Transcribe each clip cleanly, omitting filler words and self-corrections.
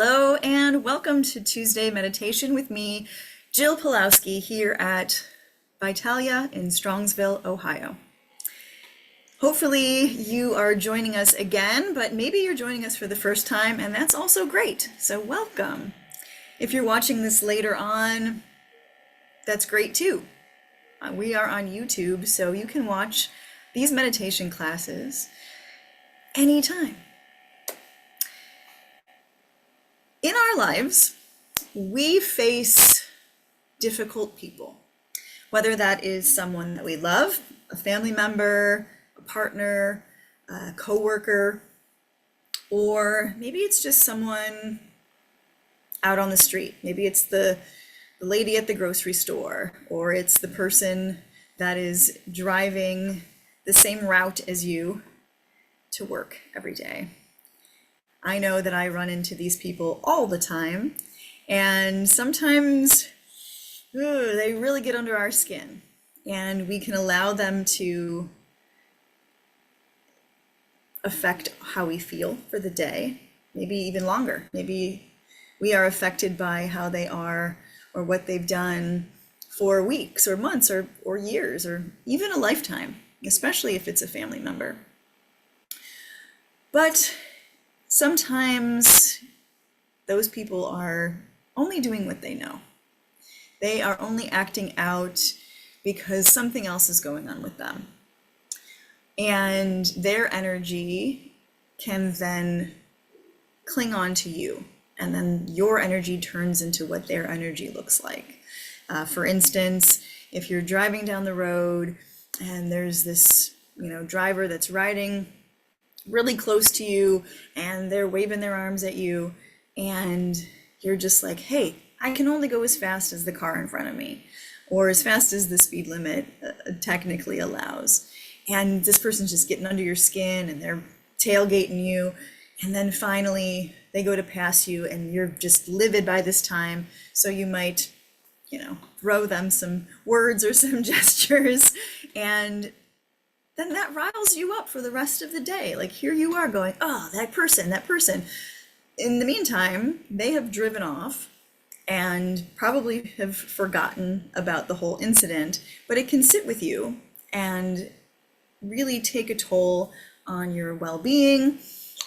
Hello, and welcome to Tuesday Meditation with me, Jill Pulowski, here at Vitalia in Strongsville, Ohio. Hopefully, you are joining us again, but maybe you're joining us for the first time, and that's also great. So, welcome. If you're watching this later on, that's great too. We are on YouTube, so you can watch these meditation classes anytime. In our lives, we face difficult people, whether that is someone that we love, a family member, a partner, a coworker, or maybe it's just someone out on the street. Maybe it's the lady at the grocery store, or it's the person that is driving the same route as you to work every day. I know that I run into these people all the time, and sometimes they really get under our skin, and we can allow them to affect how we feel for the day, maybe even longer. Maybe we are affected by how they are or what they've done for weeks or months or years or even a lifetime, especially if it's a family member. But sometimes those people are only doing what they know. They are only acting out because something else is going on with them. And their energy can then cling on to you. And then your energy turns into what their energy looks like. For instance, if you're driving down the road and there's this, driver that's riding really close to you and they're waving their arms at you, and you're just like, hey, I can only go as fast as the car in front of me, or as fast as the speed limit technically allows. And this person's just getting under your skin and they're tailgating you. And then finally they go to pass you and you're just livid by this time. So you might, throw them some words or some gestures, and then that riles you up for the rest of the day. Like, here you are going, oh, that person. In the meantime, they have driven off and probably have forgotten about the whole incident, but it can sit with you and really take a toll on your well-being,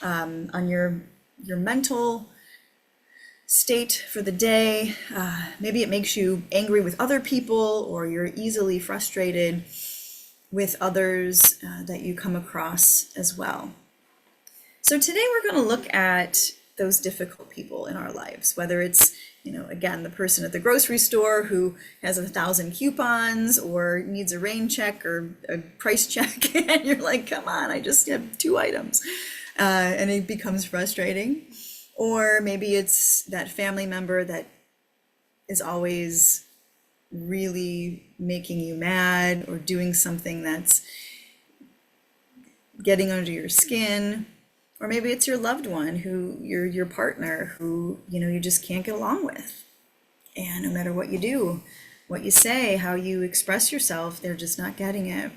on your mental state for the day. Maybe it makes you angry with other people, or you're easily frustrated with others that you come across as well. So today we're going to look at those difficult people in our lives, whether it's, again, the person at the grocery store who has 1,000 coupons or needs a rain check or a price check, and you're like, come on, I just have 2 items. And it becomes frustrating. Or maybe it's that family member that is always really making you mad or doing something that's getting under your skin. Or maybe it's your loved one, who your partner, who you just can't get along with. And no matter what you do, what you say, how you express yourself, they're just not getting it.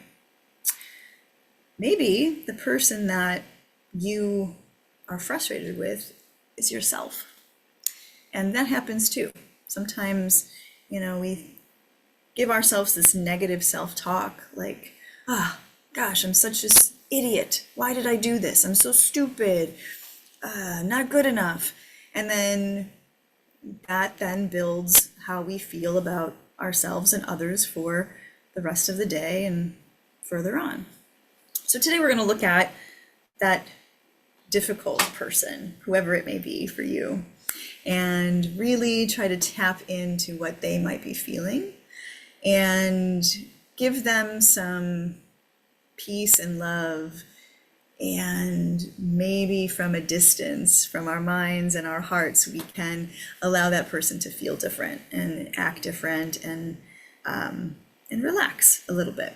Maybe the person that you are frustrated with is yourself. And that happens too. Sometimes, we give ourselves this negative self-talk, like, gosh, I'm such an idiot. Why did I do this? I'm so stupid. Not good enough. And then that then builds how we feel about ourselves and others for the rest of the day and further on. So today we're going to look at that difficult person, whoever it may be for you, and really try to tap into what they might be feeling and give them some peace and love, and maybe from a distance, from our minds and our hearts, we can allow that person to feel different and act different and relax a little bit.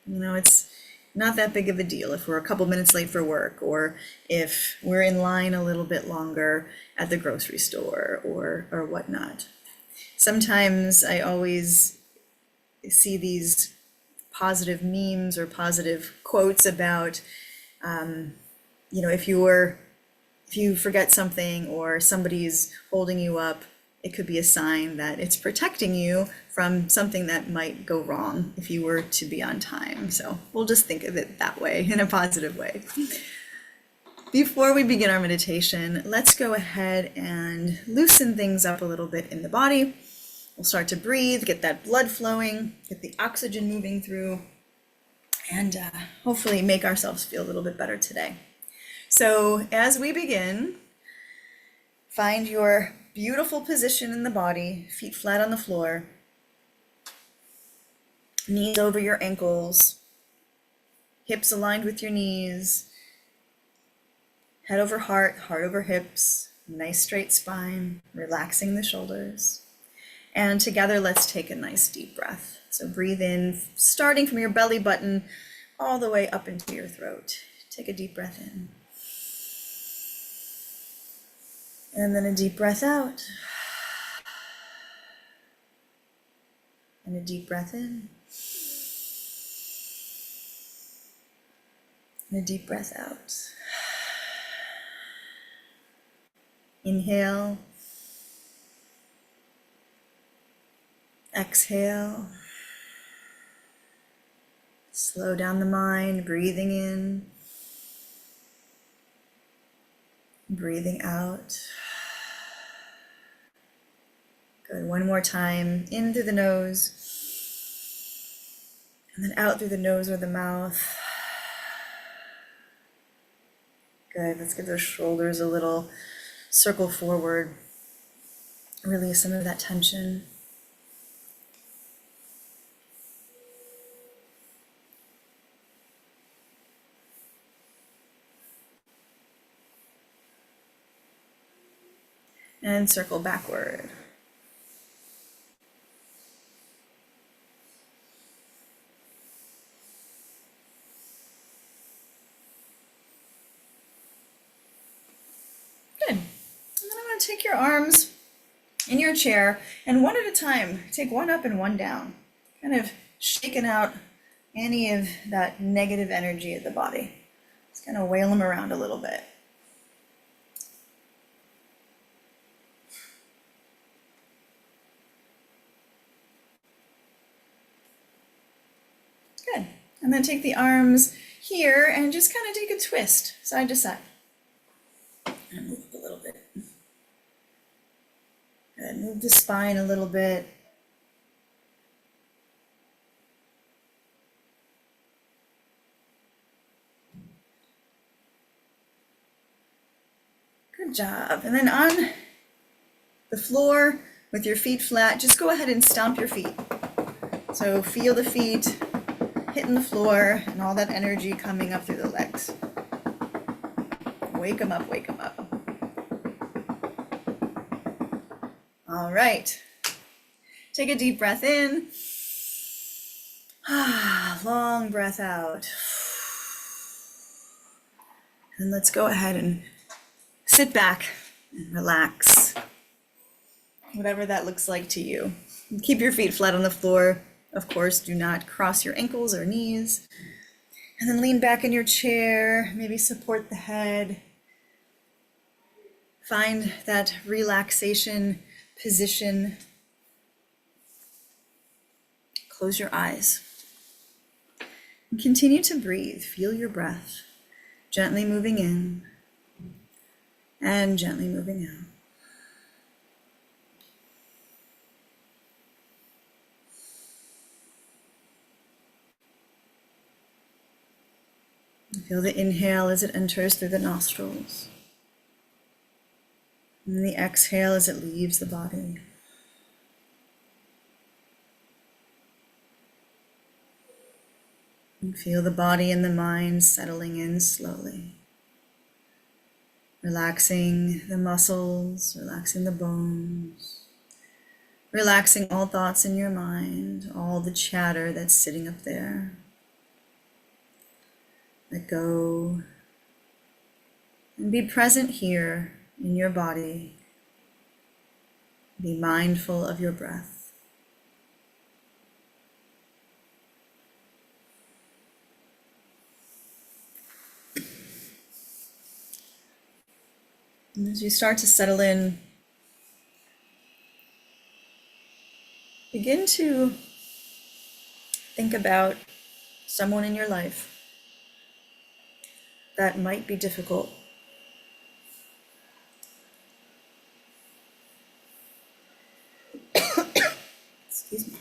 It's not that big of a deal if we're a couple minutes late for work, or if we're in line a little bit longer at the grocery store or whatnot. Sometimes I always see these positive memes or positive quotes about, if you were If you forget something or somebody's holding you up, it could be a sign that it's protecting you from something that might go wrong if you were to be on time. So we'll just think of it that way, in a positive way. Before we begin our meditation, let's go ahead and loosen things up a little bit in the body. We'll start to breathe, get that blood flowing, get the oxygen moving through, and hopefully make ourselves feel a little bit better today. So as we begin, find your beautiful position in the body, feet flat on the floor, knees over your ankles, hips aligned with your knees, head over heart, heart over hips, nice straight spine, relaxing the shoulders. And together, let's take a nice deep breath. So breathe in, starting from your belly button all the way up into your throat. Take a deep breath in. And then a deep breath out. And a deep breath in. And a deep breath out. Inhale. Exhale. Slow down the mind, breathing in. Breathing out. Good. One more time. In through the nose. And then out through the nose or the mouth. Good. Let's give those shoulders a little circle forward. Release some of that tension. And circle backward. Good. And then I'm going to take your arms in your chair and one at a time, take one up and one down, kind of shaking out any of that negative energy of the body. Just kind of wail them around a little bit. Good. And then take the arms here and just kind of take a twist, side to side. And move up a little bit. Good. Move the spine a little bit. Good job. And then on the floor with your feet flat, just go ahead and stomp your feet. So feel the feet hitting the floor and all that energy coming up through the legs. Wake them up, wake them up. All right. Take a deep breath in. Long breath out. And let's go ahead and sit back and relax. Whatever that looks like to you. Keep your feet flat on the floor. Of course, do not cross your ankles or knees. And then lean back in your chair, maybe support the head. Find that relaxation position. Close your eyes. And continue to breathe. Feel your breath, gently moving in and gently moving out. Feel the inhale as it enters through the nostrils, and the exhale as it leaves the body. And feel the body and the mind settling in slowly. Relaxing the muscles, relaxing the bones, relaxing all thoughts in your mind, all the chatter that's sitting up there. Let go and be present here in your body. Be mindful of your breath. And as you start to settle in, begin to think about someone in your life that might be difficult. Excuse me.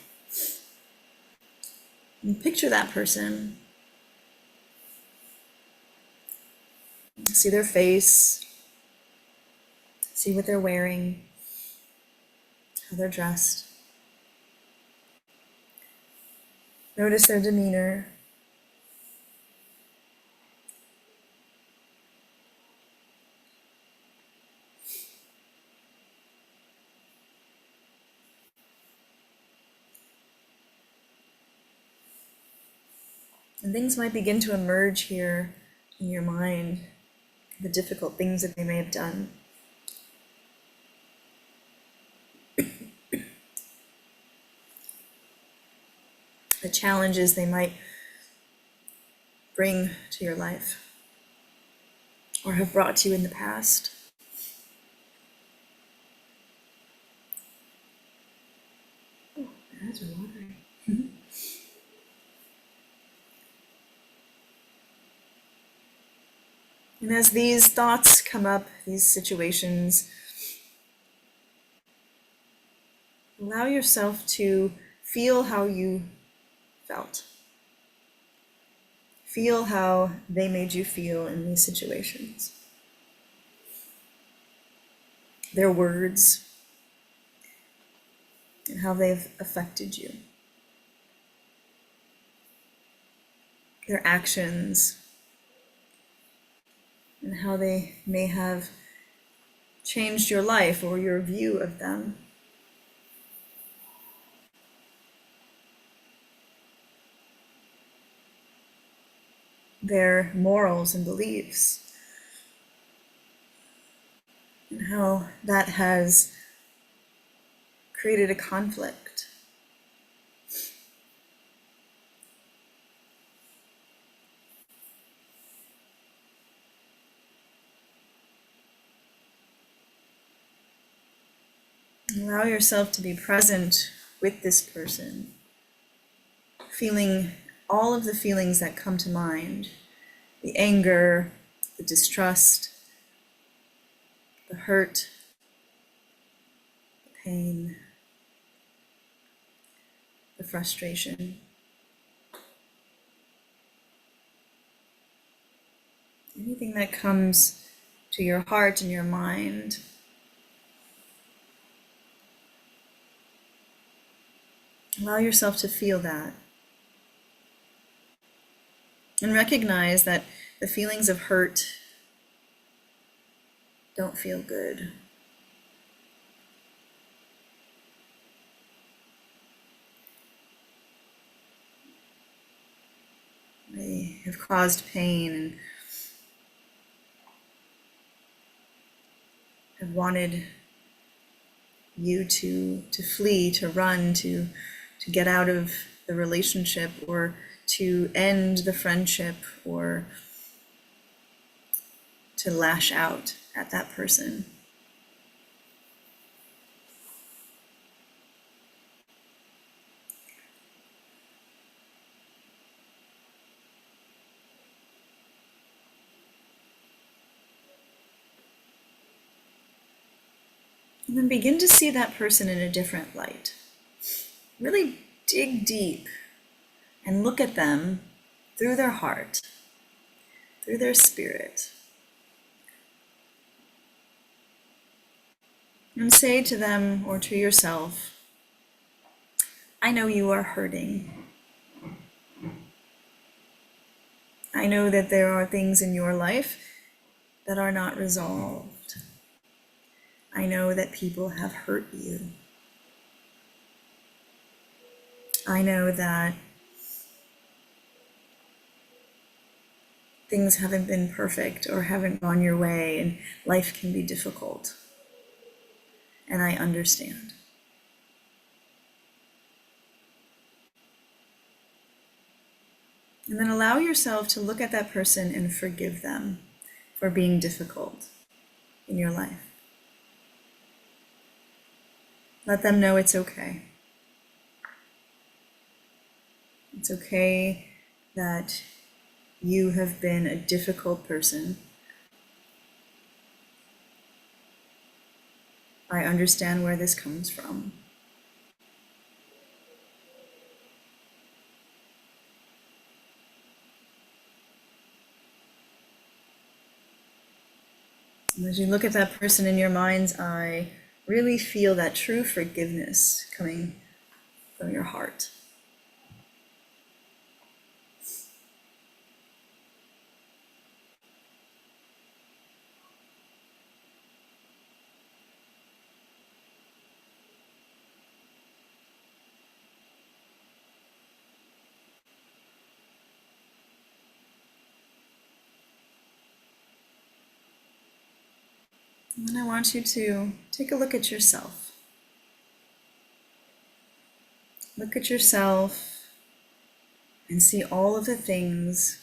And picture that person. See their face. See what they're wearing. How they're dressed. Notice their demeanor. And things might begin to emerge here in your mind, the difficult things that they may have done. The challenges they might bring to your life or have brought to you in the past. Oh, my eyes are watering. And as these thoughts come up, these situations, allow yourself to feel how you felt. Feel how they made you feel in these situations. Their words and how they've affected you. Their actions and how they may have changed your life or your view of them. Their morals and beliefs, and how that has created a conflict. Allow yourself to be present with this person, feeling all of the feelings that come to mind, the anger, the distrust, the hurt, the pain, the frustration. Anything that comes to your heart and your mind. Allow yourself to feel that. And recognize that the feelings of hurt don't feel good. They have caused pain and have wanted you to flee, to run, to get out of the relationship, or to end the friendship, or to lash out at that person. And then begin to see that person in a different light. Really dig deep and look at them through their heart, through their spirit. And say to them or to yourself, I know you are hurting. I know that there are things in your life that are not resolved. I know that people have hurt you. I know that things haven't been perfect or haven't gone your way, and life can be difficult. And I understand. And then allow yourself to look at that person and forgive them for being difficult. in your life. Let them know it's okay. It's okay that you have been a difficult person. I understand where this comes from. And as you look at that person in your mind's eye, really feel that true forgiveness coming from your heart. And then I want you to take a look at yourself. Look at yourself and see all of the things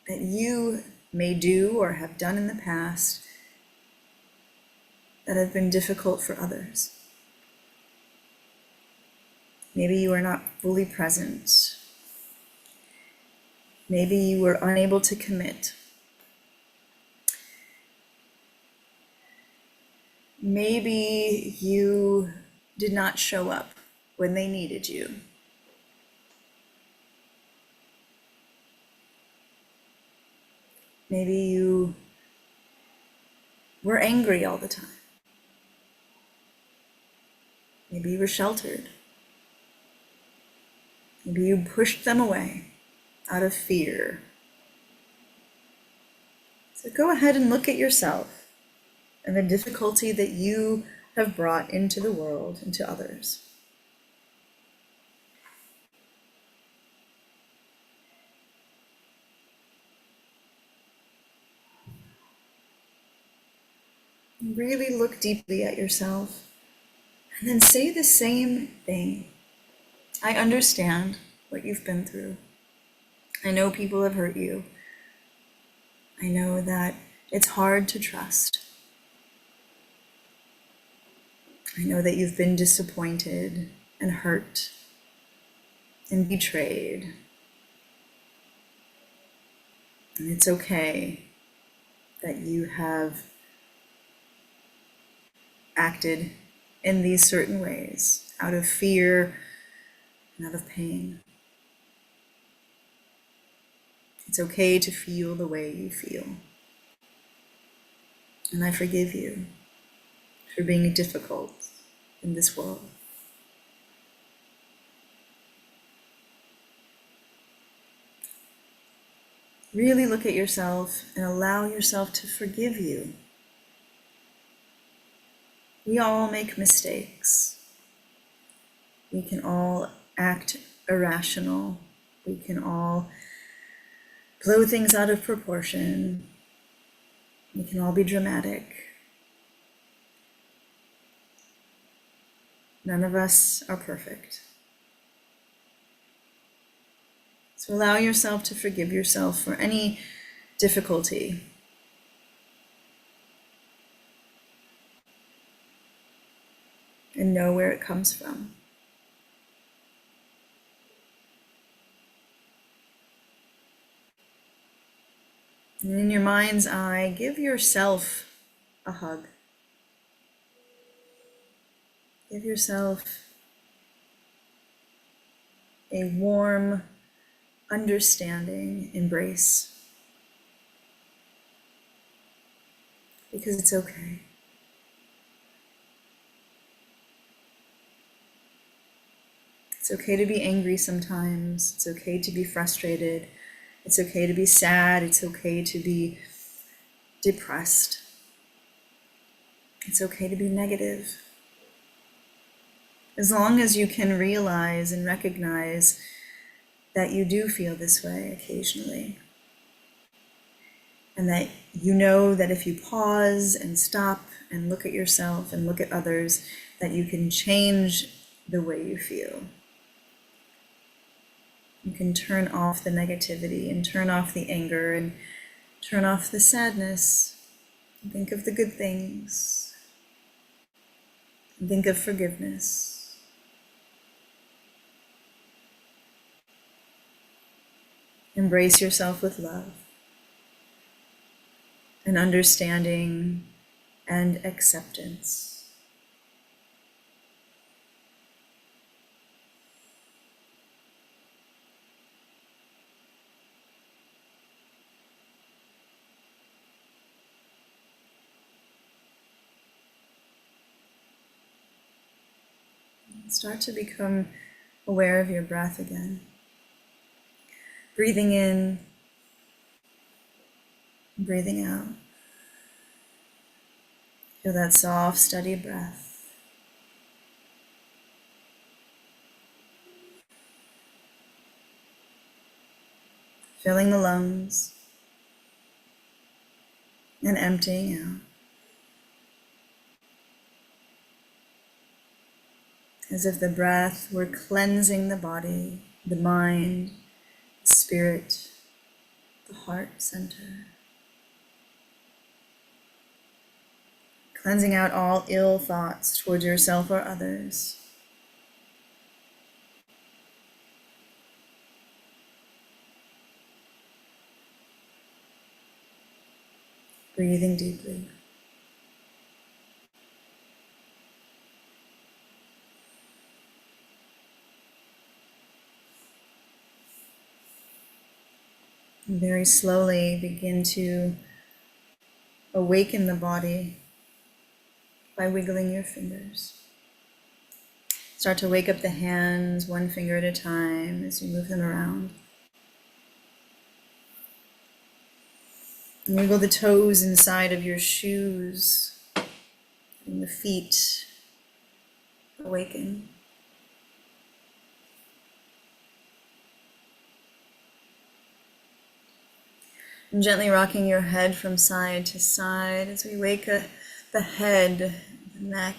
that you may do or have done in the past that have been difficult for others. Maybe you are not fully present. Maybe you were unable to commit. Maybe you did not show up when they needed you. Maybe you were angry all the time. Maybe you were sheltered. Maybe you pushed them away out of fear. So go ahead and look at yourself and the difficulty that you have brought into the world and to others. Really look deeply at yourself and then say the same thing. I understand what you've been through. I know people have hurt you. I know that it's hard to trust. I know that you've been disappointed and hurt and betrayed. And it's okay that you have acted in these certain ways out of fear and out of pain. It's okay to feel the way you feel. And I forgive you for being difficult in this world. Really look at yourself and allow yourself to forgive you. We all make mistakes. We can all act irrational. We can all blow things out of proportion. We can all be dramatic. None of us are perfect. So allow yourself to forgive yourself for any difficulty. And know where it comes from. And in your mind's eye, give yourself a hug. Give yourself a warm, understanding embrace. Because it's okay. It's okay to be angry sometimes. It's okay to be frustrated. It's okay to be sad. It's okay to be depressed. It's okay to be negative. As long as you can realize and recognize that you do feel this way occasionally. And that you know that if you pause and stop and look at yourself and look at others, that you can change the way you feel. You can turn off the negativity and turn off the anger and turn off the sadness Think of the good things. Think of forgiveness. Embrace yourself with love and understanding and acceptance. Start to become aware of your breath again. Breathing in, breathing out. Feel that soft, steady breath. Filling the lungs and emptying out. As if the breath were cleansing the body, the mind, the spirit, the heart center. Cleansing out all ill thoughts towards yourself or others. Breathing deeply. And very slowly begin to awaken the body by wiggling your fingers. Start to wake up the hands one finger at a time as you move them around. Wiggle the toes inside of your shoes and the feet awaken. And gently rocking your head from side to side as we wake up the head, the neck.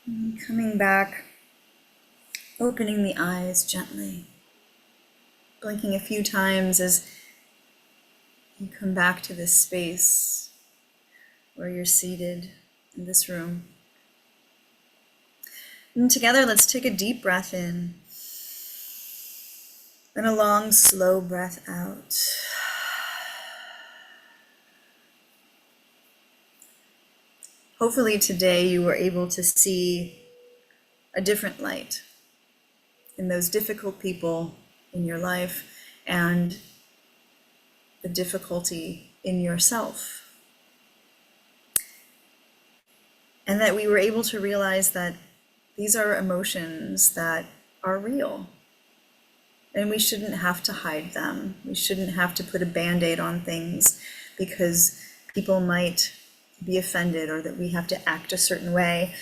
And coming back, opening the eyes gently, blinking a few times as you come back to this space where you're seated in this room. And together, let's take a deep breath in and a long, slow breath out. Hopefully today you were able to see a different light in those difficult people in your life and the difficulty in yourself. And that we were able to realize that these are emotions that are real. And we shouldn't have to hide them. We shouldn't have to put a Band-Aid on things because people might be offended or that we have to act a certain way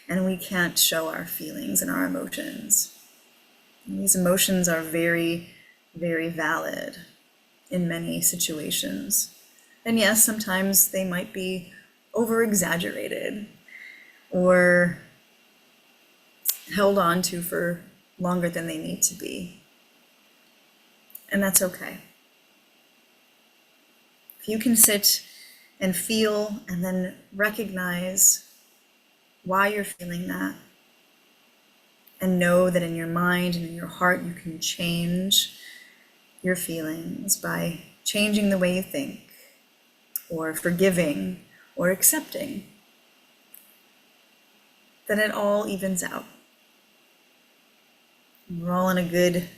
and we can't show our feelings and our emotions. And these emotions are very, very valid in many situations. And yes, sometimes they might be over-exaggerated or held on to for longer than they need to be. And that's okay. If you can sit and feel and then recognize why you're feeling that, and know that in your mind and in your heart you can change your feelings by changing the way you think, or forgiving, or accepting, then it all evens out. We're all on a good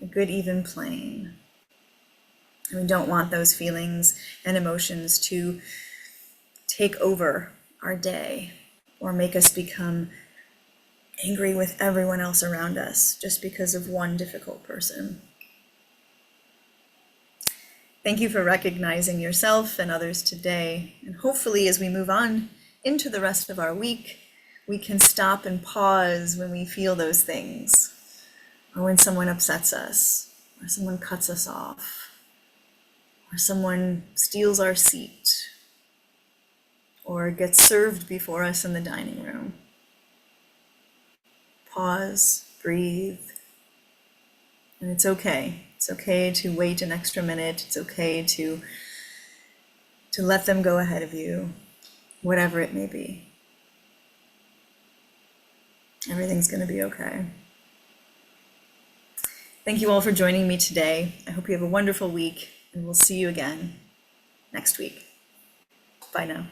even plane. And we don't want those feelings and emotions to take over our day or make us become angry with everyone else around us just because of one difficult person. Thank you for recognizing yourself and others today. And hopefully as we move on into the rest of our week, we can stop and pause when we feel those things, or when someone upsets us, or someone cuts us off, or someone steals our seat, or gets served before us in the dining room. pause, breathe. And it's okay. It's okay to wait an extra minute. It's okay to let them go ahead of you, whatever it may be. Everything's going to be okay. Thank you all for joining me today. I hope you have a wonderful week, and we'll see you again next week. Bye now.